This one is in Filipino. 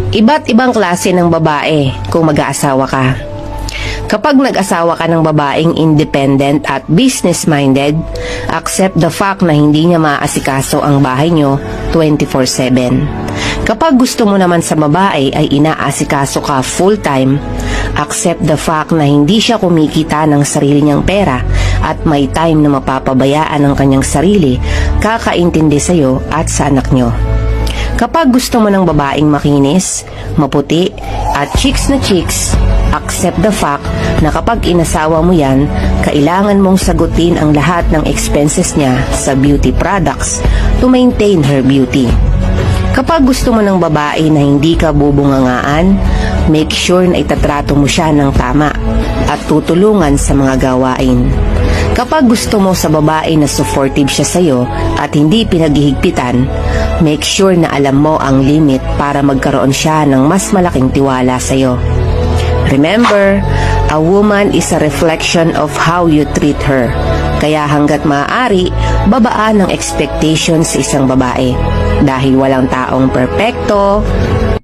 Iba't ibang klase ng babae kung mag-aasawa ka. Kapag nag-asawa ka ng babaeng independent at business-minded, accept the fact na hindi niya maaasikaso ang bahay nyo 24/7. Kapag gusto mo naman sa babae ay inaasikaso ka full-time, accept the fact na hindi siya kumikita ng sarili niyang pera at may time na mapapabayaan ang kanyang sarili, kakaintindi sa'yo at sa anak nyo. Kapag gusto mo ng babaeng makinis, maputi, at chicks na chicks, accept the fact na kapag inasawa mo yan, kailangan mong sagutin ang lahat ng expenses niya sa beauty products to maintain her beauty. Kapag gusto mo ng babae na hindi ka bubungangaan, make sure na itatrato mo siya ng tama at tutulungan sa mga gawain. Kapag gusto mo sa babae na supportive siya sa'yo at hindi pinaghihigpitan, make sure na alam mo ang limit para magkaroon siya ng mas malaking tiwala sa'yo. Remember, a woman is a reflection of how you treat her. Kaya hanggat maaari, babaan ang expectations sa isang babae. Dahil walang taong perpekto,